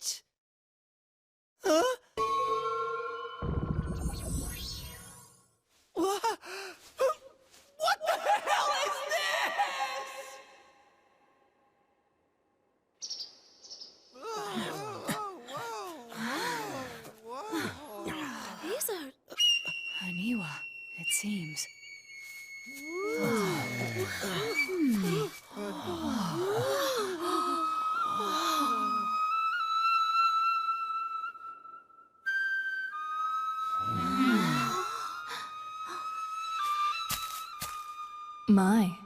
What? Huh? What the hell is this? These are... Aniwa, it seems. My.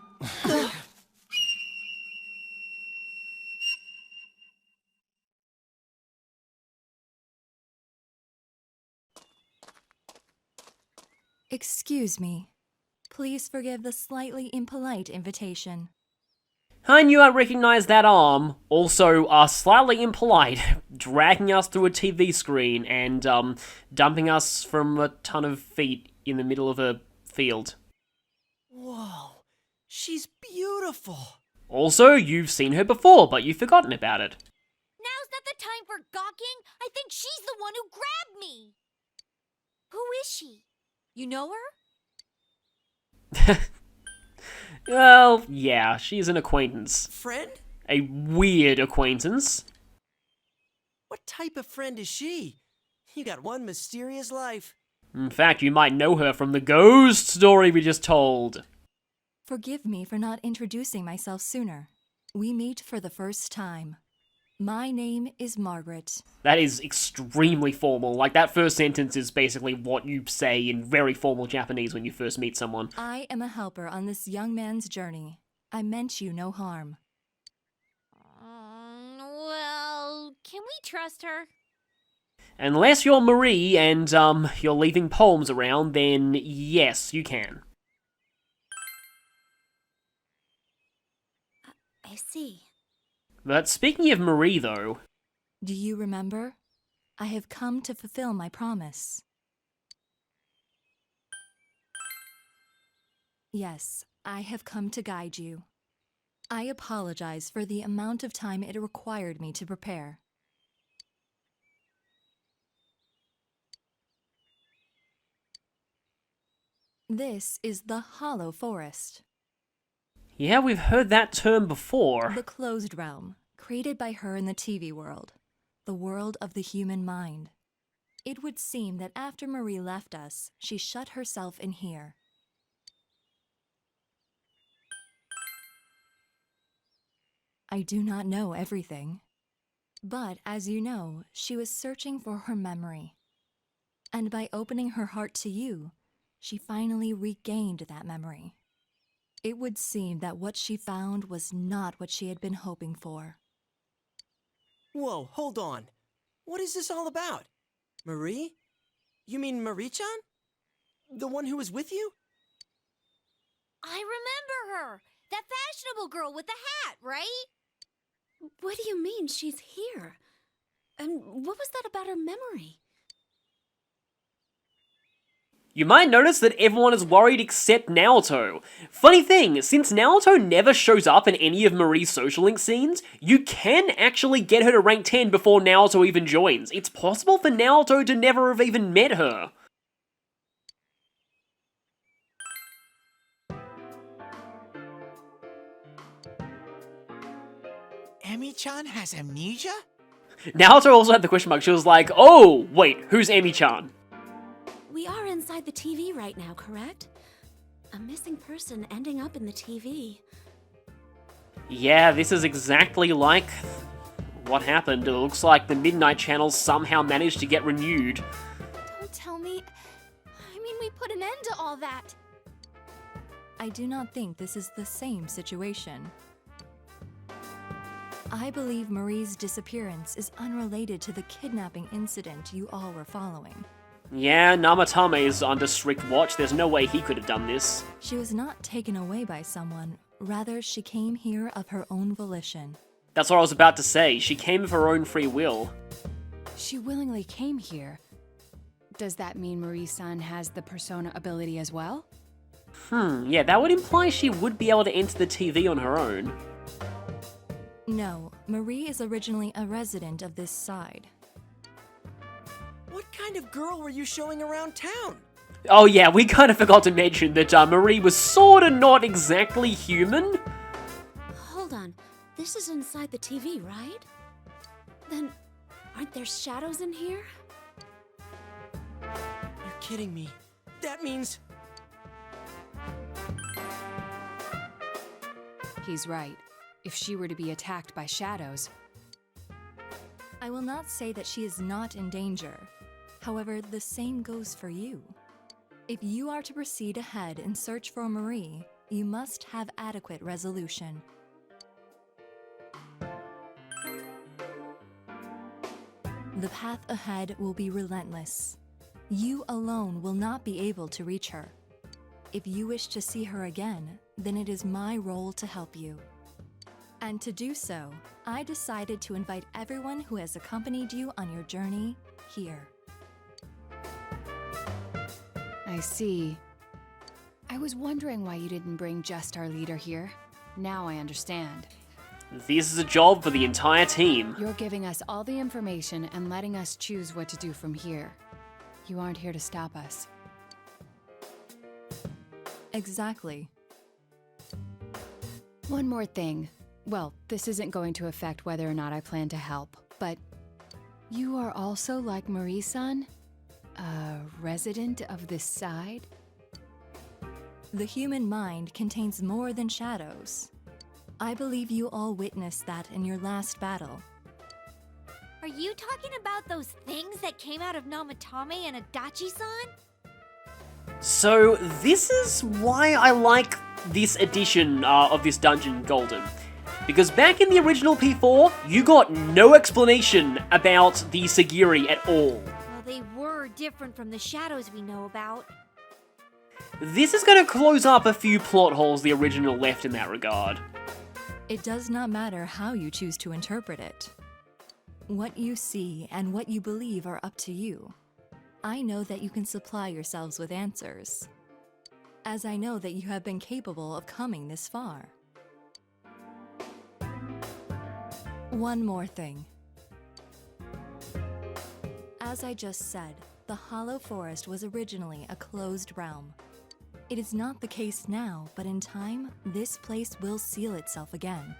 Excuse me. Please forgive the slightly impolite invitation. I knew I recognized that arm. Also, slightly impolite, dragging us through a TV screen and, dumping us from a ton of feet in the middle of a field. Whoa, she's beautiful. Also, you've seen her before, but you've forgotten about it. Now's not the time for gawking. I think she's the one who grabbed me. Who is she? You know her? Well, yeah, she's an acquaintance. Friend? A weird acquaintance. What type of friend is she? You got one mysterious life. In fact, you might know her from the ghost story we just told. Forgive me for not introducing myself sooner. We meet for the first time. My name is Margaret. That is extremely formal. Like, that first sentence is basically what you say in very formal Japanese when you first meet someone. I am a helper on this young man's journey. I meant you no harm. Well, can we trust her? Unless you're Marie and, you're leaving poems around, then yes, you can. I see. But speaking of Marie, though... Do you remember? I have come to fulfill my promise. Yes, I have come to guide you. I apologize for the amount of time it required me to prepare. This is the Hollow Forest. Yeah, we've heard that term before. The closed realm, created by her in the TV world. The world of the human mind. It would seem that after Marie left us, she shut herself in here. I do not know everything. But, as you know, she was searching for her memory. And by opening her heart to you, she finally regained that memory. It would seem that what she found was not what she had been hoping for. Whoa, hold on. What is this all about? Marie? You mean Marie-chan? The one who was with you? I remember her! That fashionable girl with the hat, right? What do you mean she's here? And what was that about her memory? You might notice that everyone is worried except Naoto. Funny thing, since Naoto never shows up in any of Marie's social link scenes, you can actually get her to rank 10 before Naoto even joins. It's possible for Naoto to never have even met her. Emi-chan has amnesia? Naoto also had the question mark. She was like, oh, wait, who's Emi-chan? We are inside the TV right now, correct? A missing person ending up in the TV. Yeah, this is exactly like what happened. It looks like the Midnight Channel somehow managed to get renewed. Don't tell me. I mean, we put an end to all that. I do not think this is the same situation. I believe Marie's disappearance is unrelated to the kidnapping incident you all were following. Yeah, Namatame is under strict watch. There's no way he could have done this. She was not taken away by someone. Rather, she came here of her own volition. That's what I was about to say. She came of her own free will. She willingly came here. Does that mean Marie-san has the persona ability as well? Yeah, that would imply she would be able to enter the TV on her own. No, Marie is originally a resident of this side. What kind of girl were you showing around town? Oh yeah, we kind of forgot to mention that Marie was sorta not exactly human. Hold on. This is inside the TV, right? Then, aren't there shadows in here? You're kidding me. That means... He's right. If she were to be attacked by shadows, I will not say that she is not in danger. However, the same goes for you. If you are to proceed ahead and search for Marie, you must have adequate resolution. The path ahead will be relentless. You alone will not be able to reach her. If you wish to see her again, then it is my role to help you. And to do so, I decided to invite everyone who has accompanied you on your journey here. I see. I was wondering why you didn't bring just our leader here. Now I understand. This is a job for the entire team. You're giving us all the information and letting us choose what to do from here. You aren't here to stop us. Exactly. One more thing. Well, this isn't going to affect whether or not I plan to help, but you are also like Marie-san? A resident of this side? The human mind contains more than shadows. I believe you all witnessed that in your last battle. Are you talking about those things that came out of Namatame and Adachi-san? So this is why I like this edition of this dungeon Golden. Because back in the original P4, you got no explanation about the Sagiri at all. Well, they were different from the shadows we know about. This is going to close up a few plot holes the original left in that regard. It does not matter how you choose to interpret it. What you see and what you believe are up to you. I know that you can supply yourselves with answers, as I know that you have been capable of coming this far. One more thing. As I just said, the Hollow Forest was originally a closed realm. It is not the case now, but in time, this place will seal itself again.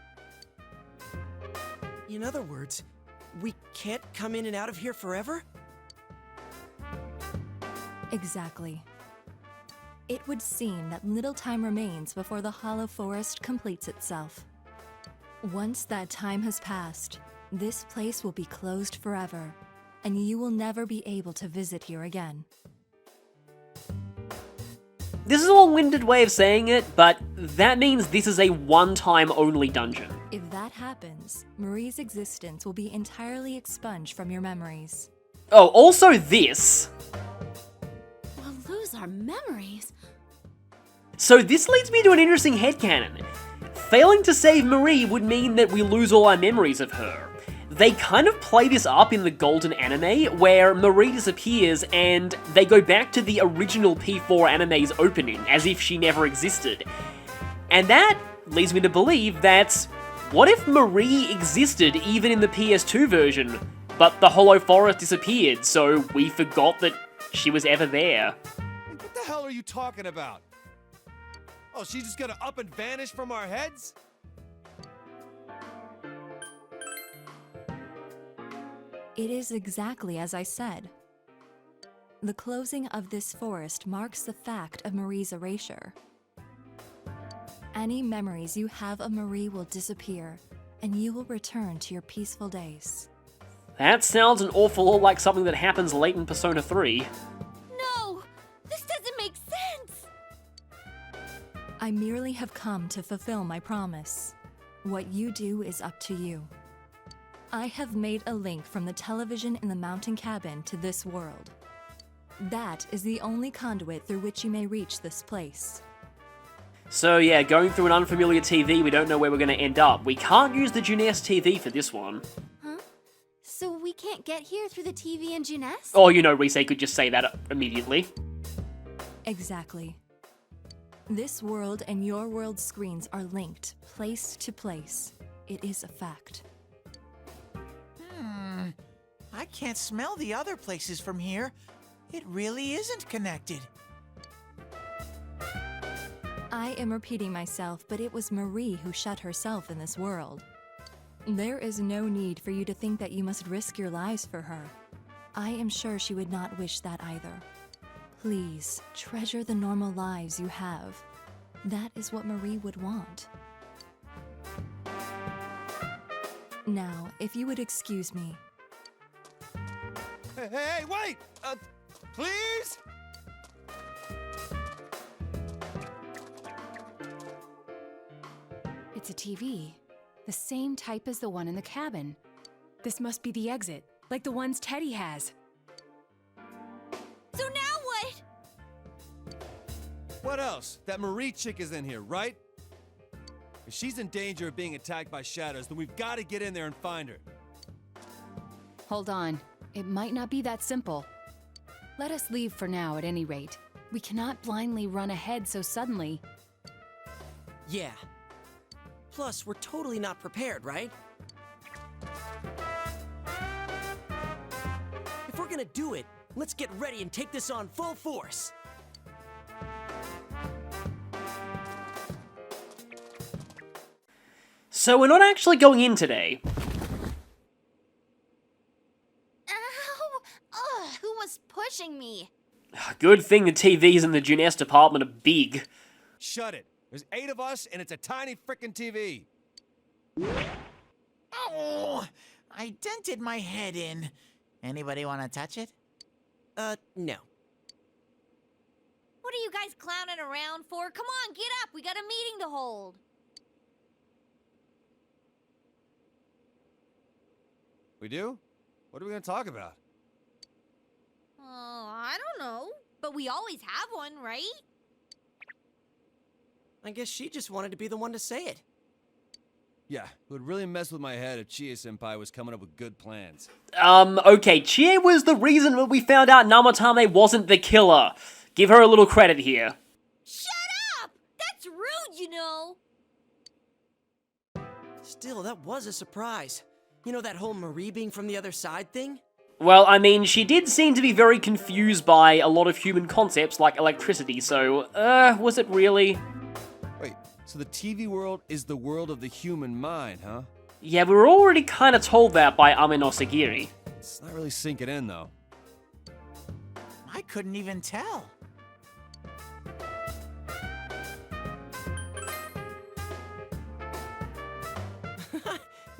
In other words, we can't come in and out of here forever? Exactly. It would seem that little time remains before the Hollow Forest completes itself. Once that time has passed, this place will be closed forever, and you will never be able to visit here again. This is a long-winded way of saying it, but that means this is a one-time only dungeon. If that happens, Marie's existence will be entirely expunged from your memories. Oh, also this. We'll lose our memories. So this leads me to an interesting headcanon. Failing to save Marie would mean that we lose all our memories of her. They kind of play this up in the Golden anime, where Marie disappears and they go back to the original P4 anime's opening, as if she never existed. And that leads me to believe that, what if Marie existed even in the PS2 version, but the Hollow Forest disappeared, so we forgot that she was ever there? What the hell are you talking about? Oh, she's just gonna up and vanish from our heads? It is exactly as I said. The closing of this forest marks the fact of Marie's erasure. Any memories you have of Marie will disappear, and you will return to your peaceful days. That sounds an awful lot like something that happens late in Persona 3. No! This doesn't make sense! I merely have come to fulfill my promise. What you do is up to you. I have made a link from the television in the mountain cabin to this world. That is the only conduit through which you may reach this place. So yeah, going through an unfamiliar TV, we don't know where we're going to end up. We can't use the Juness TV for this one. Huh? So we can't get here through the TV in Juness? Or, you know, Risei could just say that immediately. Exactly. This world and your world's screens are linked, place to place. It is a fact. I can't smell the other places from here. It really isn't connected. I am repeating myself, but it was Marie who shut herself in this world. There is no need for you to think that you must risk your lives for her. I am sure she would not wish that either. Please, treasure the normal lives you have. That is what Marie would want. Now, if you would excuse me. Hey, wait! Please? It's a TV. The same type as the one in the cabin. This must be the exit, like the ones Teddy has. So now what? What else? That Marie chick is in here, right? If she's in danger of being attacked by shadows, then we've got to get in there and find her. Hold on. It might not be that simple. Let us leave for now, at any rate. We cannot blindly run ahead so suddenly. Yeah. Plus, we're totally not prepared, right? If we're gonna do it, let's get ready and take this on full force. So we're not actually going in today. Ow! Ugh, who was pushing me? Good thing the TVs in the Juness department are big. Shut it. There's 8 of us, and it's a tiny frickin' TV. Oh, I dented my head in. Anybody want to touch it? No. What are you guys clowning around for? Come on, get up. We got a meeting to hold. We do? What are we gonna talk about? Oh, I don't know. But we always have one, right? I guess she just wanted to be the one to say it. Yeah, it would really mess with my head if Chie-senpai was coming up with good plans. Okay, Chie was the reason that we found out Namatame wasn't the killer. Give her a little credit here. Shut up! That's rude, you know. Still, that was a surprise. You know that whole Marie being from the other side thing? Well, I mean, she did seem to be very confused by a lot of human concepts like electricity, so, was it really? Wait, so the TV world is the world of the human mind, huh? Yeah, we were already kinda told that by Ame no Sagiri. It's not really sinking in, though. I couldn't even tell.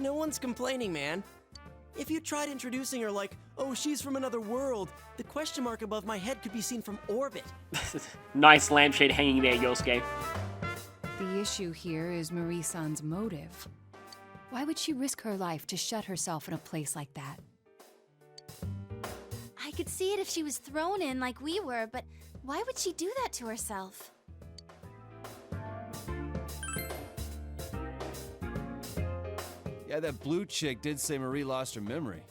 No one's complaining, man. If you tried introducing her like, oh, she's from another world, the question mark above my head could be seen from orbit. Nice lampshade hanging there, Yosuke. The issue here is Marie-san's motive. Why would she risk her life to shut herself in a place like that? I could see it if she was thrown in like we were, but why would she do that to herself? Yeah, that blue chick did say Marie lost her memory.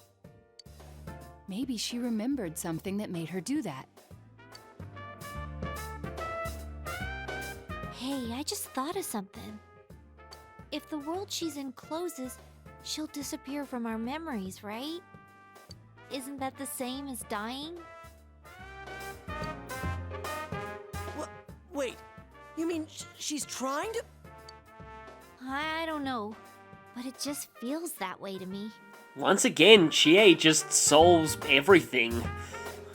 Maybe she remembered something that made her do that. Hey, I just thought of something. If the world she's in closes, she'll disappear from our memories, right? Isn't that the same as dying? What? Wait, you mean she's trying to? I don't know, but it just feels that way to me. Once again, Chie just solves everything.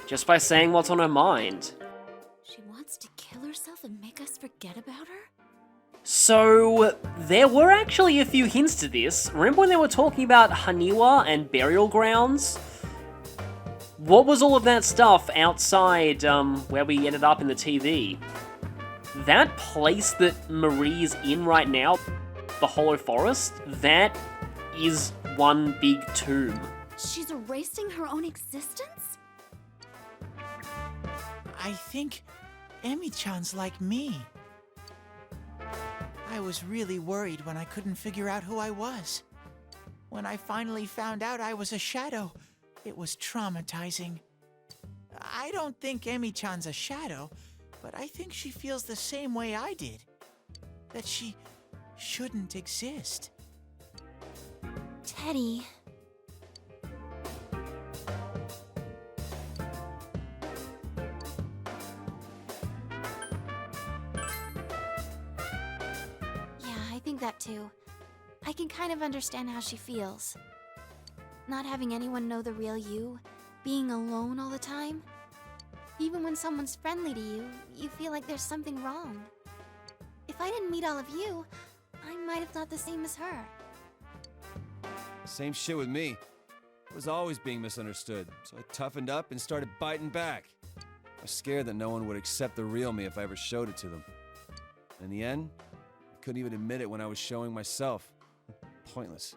Just by saying what's on her mind. She wants to kill herself and make us forget about her? So, there were actually a few hints to this. Remember when they were talking about Haniwa and burial grounds? What was all of that stuff outside, where we ended up in the TV? That place that Marie's in right now, the Hollow Forest, that is one big tomb. She's erasing her own existence? I think Emi-chan's like me. I was really worried when I couldn't figure out who I was. When I finally found out I was a shadow, it was traumatizing. I don't think Emi-chan's a shadow, but I think she feels the same way I did. That she shouldn't exist. Teddy. Yeah, I think that too. I can kind of understand how she feels. Not having anyone know the real you, being alone all the time. Even when someone's friendly to you, you feel like there's something wrong. If I didn't meet all of you, I might have thought the same as her. Same shit with me. I was always being misunderstood, so I toughened up and started biting back. I was scared that no one would accept the real me if I ever showed it to them. In the end, I couldn't even admit it when I was showing myself. Pointless.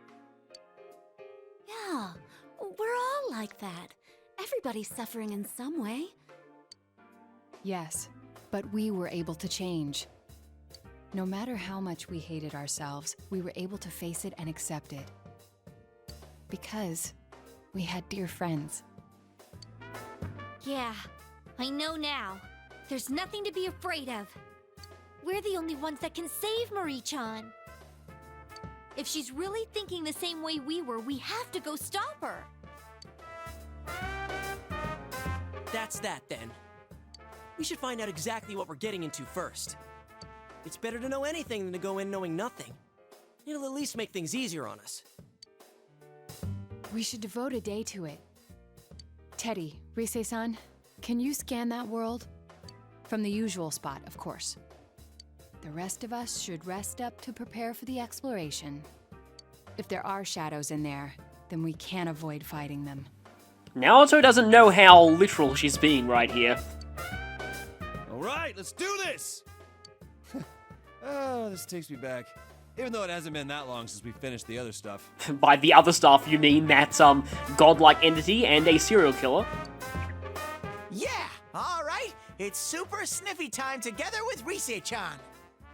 Yeah, we're all like that. Everybody's suffering in some way. Yes, but we were able to change. No matter how much we hated ourselves, we were able to face it and accept it. Because we had dear friends. Yeah, I know now. There's nothing to be afraid of. We're the only ones that can save Marie-chan. If she's really thinking the same way we were, we have to go stop her. That's that then. We should find out exactly what we're getting into first. It's better to know anything than to go in knowing nothing. It'll at least make things easier on us. We should devote a day to it. Teddy, Rise-san, can you scan that world? From the usual spot, of course. The rest of us should rest up to prepare for the exploration. If there are shadows in there, then we can't avoid fighting them. Naoto doesn't know how literal she's being right here. All right, let's do this! Oh, this takes me back. Even though it hasn't been that long since we finished the other stuff. By the other stuff, you mean that, godlike entity and a serial killer. Yeah, all right. It's super sniffy time together with Rise-chan.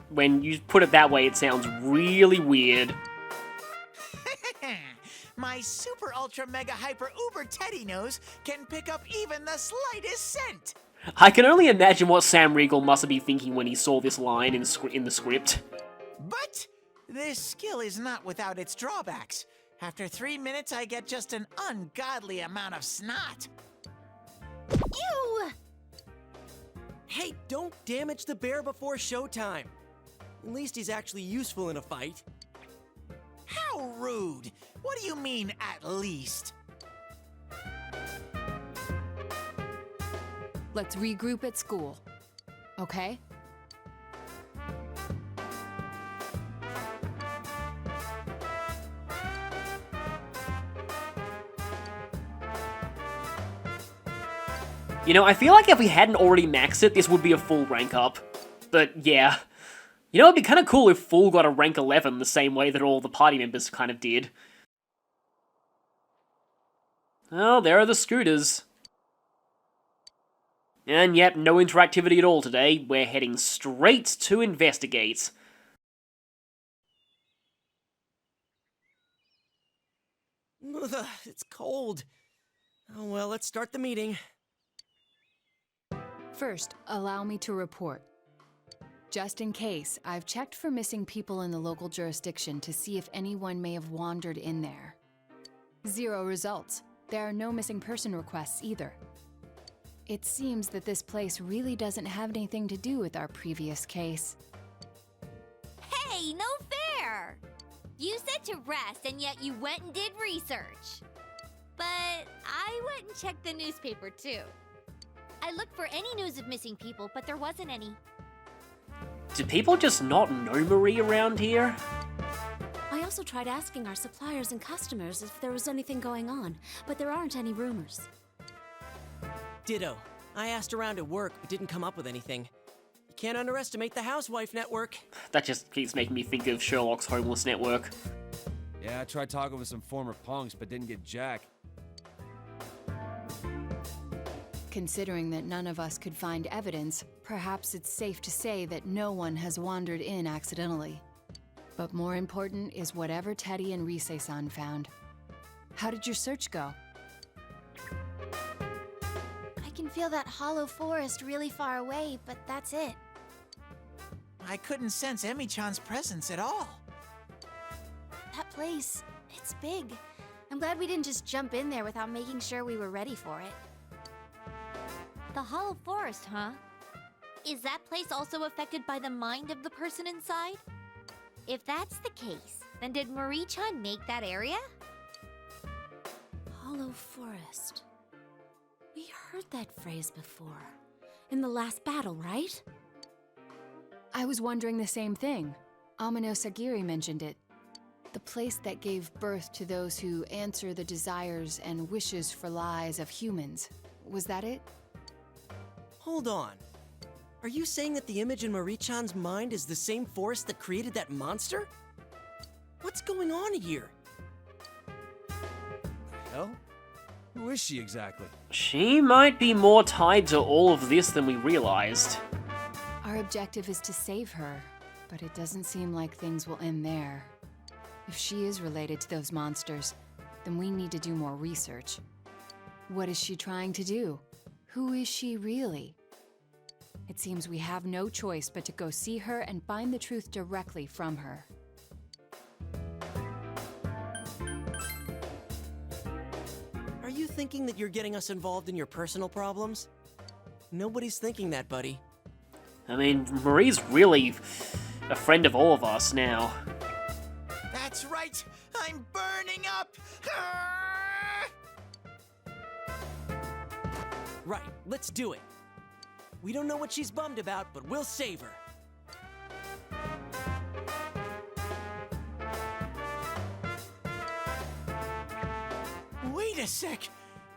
When you put it that way, it sounds really weird. My super ultra mega hyper uber Teddy nose can pick up even the slightest scent. I can only imagine what Sam Riegel must have been thinking when he saw this line in the script. But this skill is not without its drawbacks. After 3 minutes, I get just an ungodly amount of snot. Ew! Hey, don't damage the bear before showtime. At least he's actually useful in a fight. How rude! What do you mean, at least? Let's regroup at school. Okay? You know, I feel like if we hadn't already maxed it, this would be a full rank up. But yeah. You know, it'd be kind of cool if Full got a rank 11 the same way that all the party members kind of did. Oh, there are the scooters. And yep, no interactivity at all today. We're heading straight to investigate. Ugh, it's cold. Oh well, let's start the meeting. First, allow me to report. Just in case, I've checked for missing people in the local jurisdiction to see if anyone may have wandered in there. 0 results. There are no missing person requests either. It seems that this place really doesn't have anything to do with our previous case. Hey, no fair! You said to rest, and yet you went and did research. But I went and checked the newspaper, too. I looked for any news of missing people, but there wasn't any. Do people just not know Marie around here? I also tried asking our suppliers and customers if there was anything going on, but there aren't any rumors. Ditto. I asked around at work, but didn't come up with anything. You can't underestimate the housewife network. That just keeps making me think of Sherlock's homeless network. Yeah, I tried talking with some former punks, but didn't get jack. Considering that none of us could find evidence, perhaps it's safe to say that no one has wandered in accidentally. But more important is whatever Teddy and Rise-san found. How did your search go? I can feel that hollow forest really far away, but that's it. I couldn't sense Emi-chan's presence at all. That place, It's big. I'm glad we didn't just jump in there without making sure we were ready for it. The Hollow Forest, huh? Is that place also affected by the mind of the person inside? If that's the case, then did Marie-chan make that area? Hollow Forest. We heard that phrase before. In the last battle, right? I was wondering the same thing. Amino Sagiri mentioned it. The place that gave birth to those who answer the desires and wishes for lives of humans. Was that it? Hold on. Are you saying that the image in Marie-chan's mind is the same forest that created that monster? What's going on here? Hell? Who is she exactly? She might be more tied to all of this than we realized. Our objective is to save her, but it doesn't seem like things will end there. If she is related to those monsters, then we need to do more research. What is she trying to do? Who is she really? It seems we have no choice but to go see her and find the truth directly from her. Are you thinking that you're getting us involved in your personal problems? Nobody's thinking that, buddy. I mean, Marie's really a friend of all of us now. That's right! I'm burning up! Right, let's do it. We don't know what she's bummed about, but we'll save her. Wait a sec!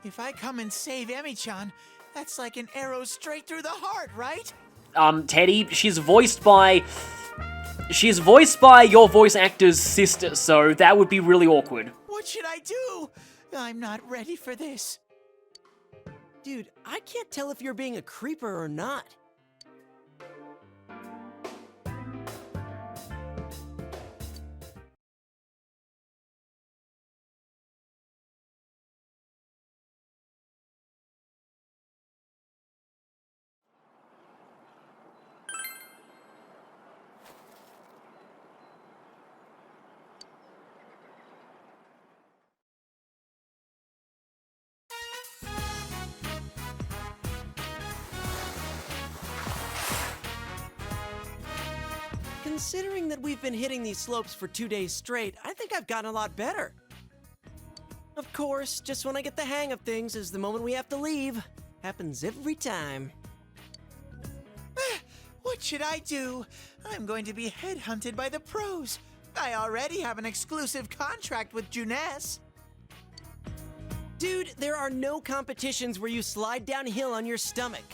If I come and save Emi-chan, that's like an arrow straight through the heart, right? Teddy, she's voiced by your voice actor's sister, so that would be really awkward. What should I do? I'm not ready for this. Dude, I can't tell if you're being a creeper or not. Considering that we've been hitting these slopes for 2 days straight, I think I've gotten a lot better. Of course, just when I get the hang of things is the moment we have to leave. Happens every time. What should I do? I'm going to be headhunted by the pros. I already have an exclusive contract with Junes. Dude, there are no competitions where you slide downhill on your stomach.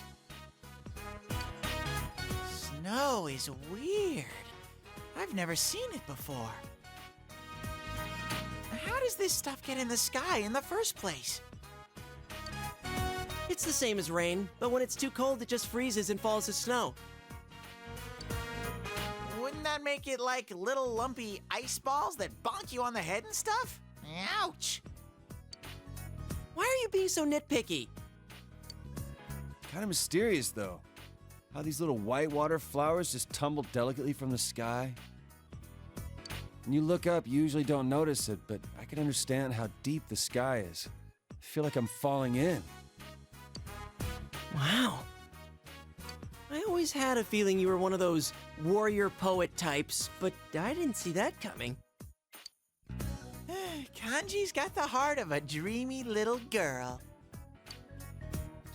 Snow is weird. I've never seen it before. How does this stuff get in the sky in the first place? It's the same as rain, but when it's too cold, it just freezes and falls as snow. Wouldn't that make it like little lumpy ice balls that bonk you on the head and stuff? Ouch! Why are you being so nitpicky? Kind of mysterious, though. How these little whitewater flowers just tumble delicately from the sky. When you look up, you usually don't notice it, but I can understand how deep the sky is. I feel like I'm falling in. Wow. I always had a feeling you were one of those warrior poet types, but I didn't see that coming. Kanji's got the heart of a dreamy little girl.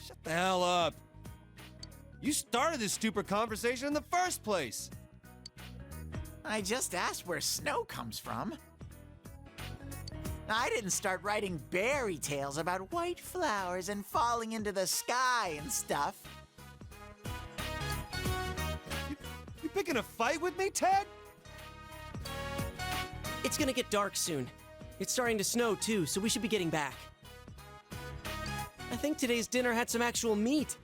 Shut the hell up. You started this stupid conversation in the first place. I just asked where snow comes from. I didn't start writing fairy tales about white flowers and falling into the sky and stuff. You picking a fight with me, Ted? It's gonna get dark soon. It's starting to snow too, so we should be getting back. I think today's dinner had some actual meat.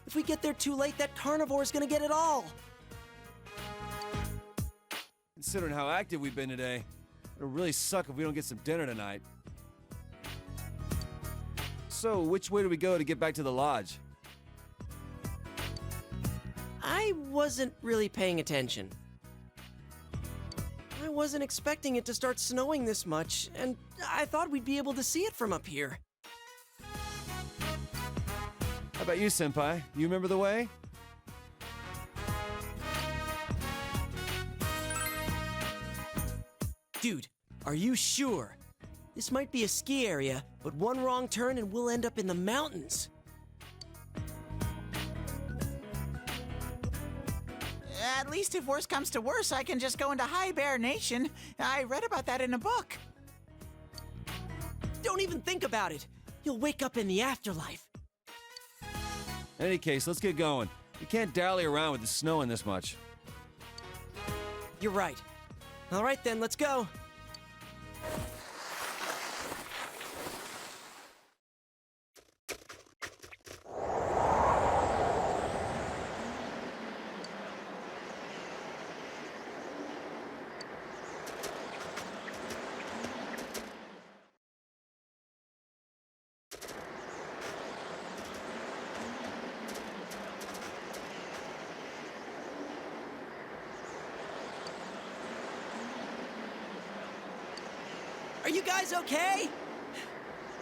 If we get there too late, that carnivore's gonna get it all. Considering how active we've been today, it'll really suck if we don't get some dinner tonight. So, which way do we go to get back to the lodge? I wasn't really paying attention. I wasn't expecting it to start snowing this much, and I thought we'd be able to see it from up here. How about you, Senpai? You remember the way? Dude, are you sure? This might be a ski area, but one wrong turn and we'll end up in the mountains. At least if worse comes to worse, I can just go into High Bear Nation. I read about that in a book. Don't even think about it. You'll wake up in the afterlife. In any case, let's get going. We can't dally around with the snowing this much. You're right. All right then, let's go. Are you guys okay?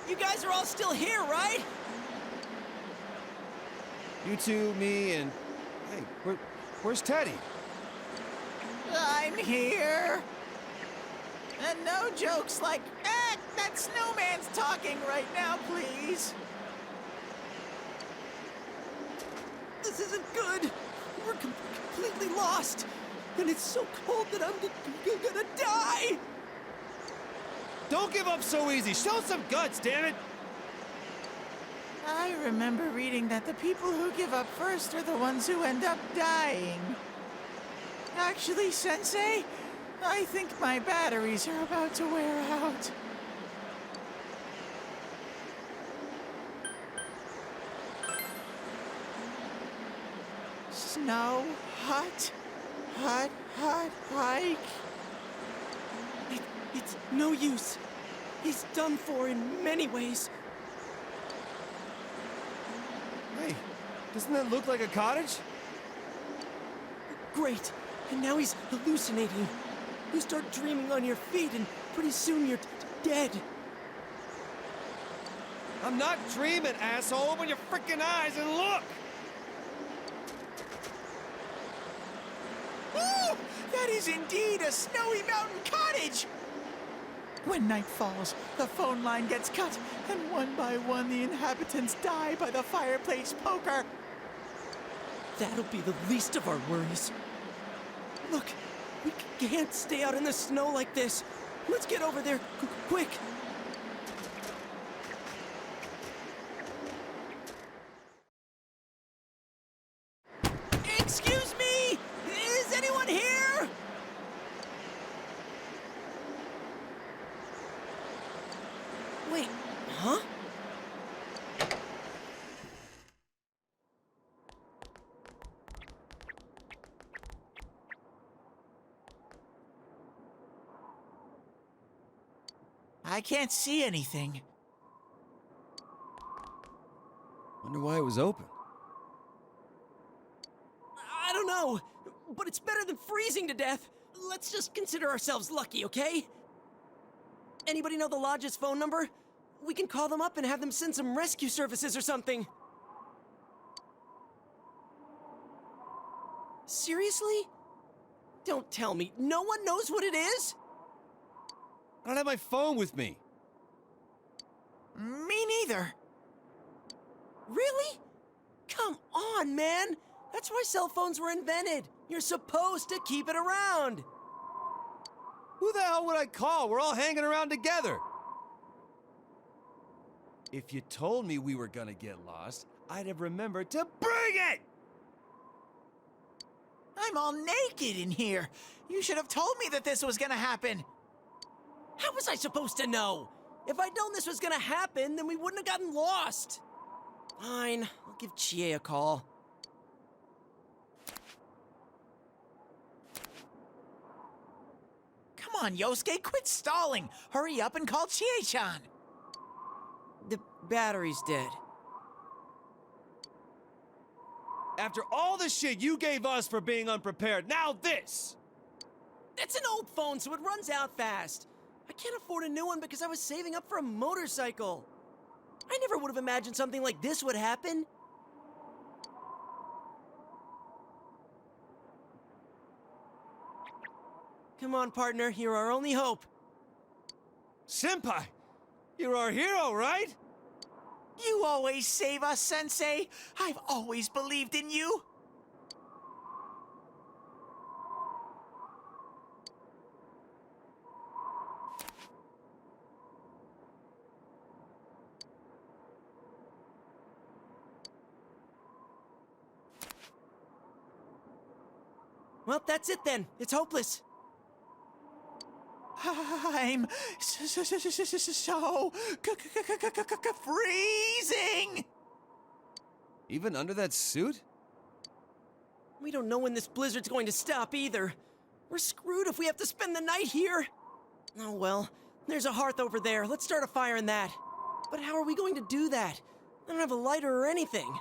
You guys are all still here, right? You two, me, and... Hey, where's Teddy? I'm here. And no jokes like, that snowman's talking right now, please. This isn't good. We're completely lost. And it's so cold that I'm gonna die. Don't give up so easy. Show some guts, damn it! I remember reading that the people who give up first are the ones who end up dying. Actually, Sensei, I think my batteries are about to wear out. Snow, hut, hike. It's no use. He's done for in many ways. Hey, doesn't that look like a cottage? Great. And now he's hallucinating. You start dreaming on your feet, and pretty soon you're dead. I'm not dreaming, asshole! Open your freaking eyes and look! Ooh, that is indeed a snowy mountain cottage! When night falls, the phone line gets cut, and one by one the inhabitants die by the fireplace poker. That'll be the least of our worries. Look, we can't stay out in the snow like this. Let's get over there, quick! Excuse me! Is anyone here? Wait, huh? I can't see anything. Wonder why it was open. I don't know, but it's better than freezing to death. Let's just consider ourselves lucky, okay? Anybody know the lodge's phone number? We can call them up and have them send some rescue services or something. Seriously? Don't tell me. No one knows what it is? I don't have my phone with me. Me neither. Really? Come on, man. That's why cell phones were invented. You're supposed to keep it around. Who the hell would I call? We're all hanging around together. If you told me we were gonna get lost, I'd have remembered to bring it! I'm all naked in here. You should have told me that this was gonna happen. How was I supposed to know? If I'd known this was gonna happen, then we wouldn't have gotten lost. Fine, I'll give Chie a call. Come on, Yosuke, quit stalling. Hurry up and call Chie-chan. The battery's dead. After all the shit you gave us for being unprepared, now this! It's an old phone, so it runs out fast. I can't afford a new one because I was saving up for a motorcycle. I never would have imagined something like this would happen. Come on, partner, you're our only hope. Senpai! You're our hero, right? You always save us, Sensei. I've always believed in you. Well, that's it then. It's hopeless. I'm so freezing. Even under that suit? We don't know when this blizzard's going to stop either. We're screwed if we have to spend the night here. Oh well, there's a hearth over there. Let's start a fire in that. But how are we going to do that? I don't have a lighter or anything.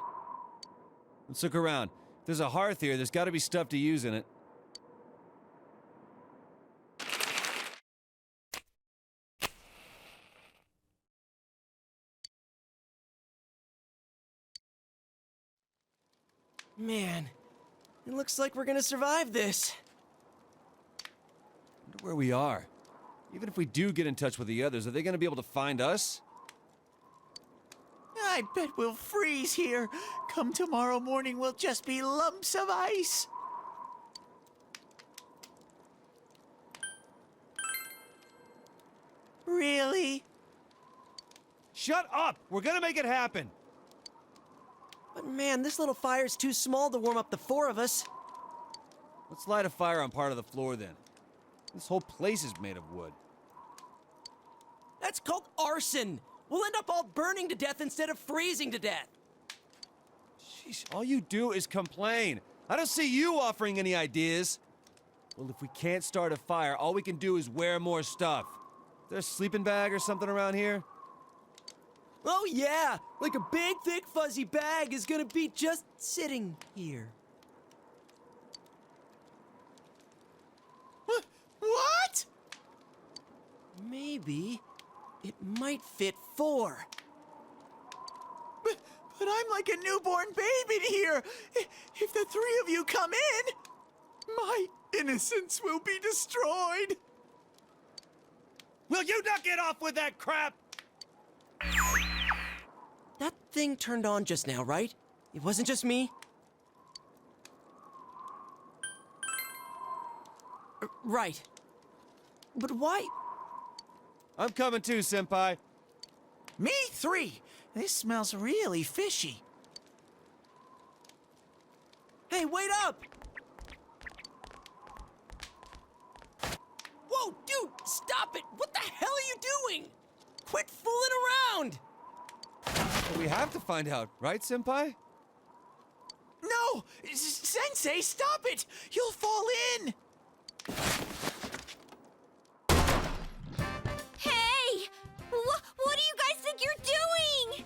Let's look around. If there's a hearth here, there's gotta be stuff to use in it. Man, it looks like we're gonna survive this. Wonder where we are. Even if we do get in touch with the others, are they gonna be able to find us? I bet we'll freeze here. Come tomorrow morning, we'll just be lumps of ice. Really? Shut up! We're gonna make it happen! But man, this little fire's too small to warm up the four of us. Let's light a fire on part of the floor then. This whole place is made of wood. That's called arson. We'll end up all burning to death instead of freezing to death. Jeez, all you do is complain. I don't see you offering any ideas. Well, if we can't start a fire, all we can do is wear more stuff. Is there a sleeping bag or something around here? Oh yeah, like a big, thick, fuzzy bag is gonna be just sitting here. What? Maybe it might fit four. But I'm like a newborn babe in here. If the three of you come in, my innocence will be destroyed. Will you not get off with that crap? That thing turned on just now, right? It wasn't just me? Right. But why? I'm coming too, Senpai. Me three. This smells really fishy. Hey, wait up! Whoa, dude, stop it! What the hell are you doing? Quit fooling around! Well, we have to find out, right, Senpai? No! Sensei, stop it! You'll fall in! Hey! What do you guys think you're doing?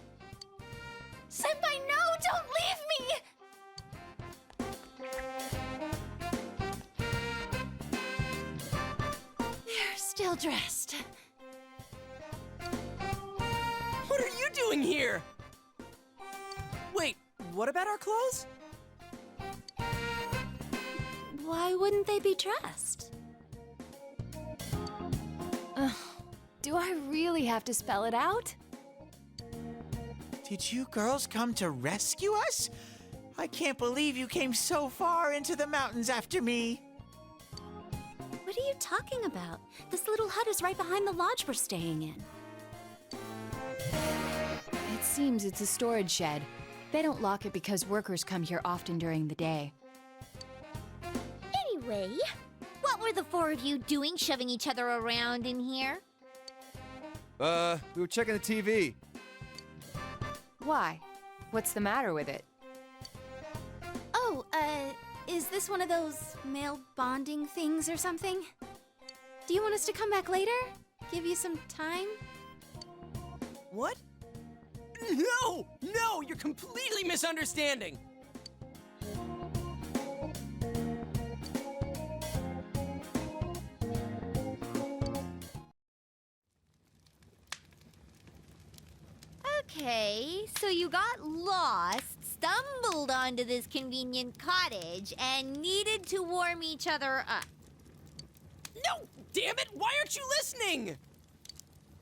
Senpai, no! Don't leave me! They're still dressed. What are you doing here? Wait, what about our clothes? Why wouldn't they be dressed? Do I really have to spell it out? Did you girls come to rescue us? I can't believe you came so far into the mountains after me. What are you talking about? This little hut is right behind the lodge we're staying in. It seems it's a storage shed. They don't lock it because workers come here often during the day. Anyway, what were the four of you doing shoving each other around in here? We were checking the TV. Why? What's the matter with it? Oh, is this one of those male bonding things or something? Do you want us to come back later? Give you some time? What? No! No! You're completely misunderstanding! Okay, so you got lost, stumbled onto this convenient cottage, and needed to warm each other up. No, damn it! Why aren't you listening?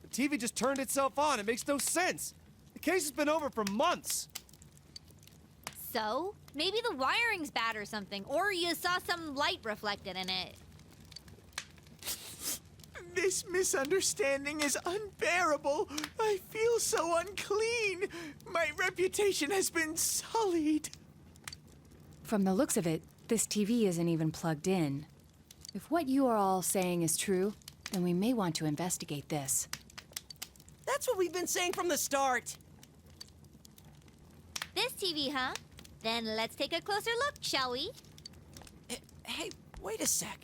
The TV just turned itself on. It makes no sense. The case has been over for months. So, maybe the wiring's bad or something, or you saw some light reflected in it. This misunderstanding is unbearable. I feel so unclean. My reputation has been sullied. From the looks of it, this TV isn't even plugged in. If what you are all saying is true, then we may want to investigate this. That's what we've been saying from the start. This TV, huh? Then let's take a closer look, shall we? Hey, wait a sec.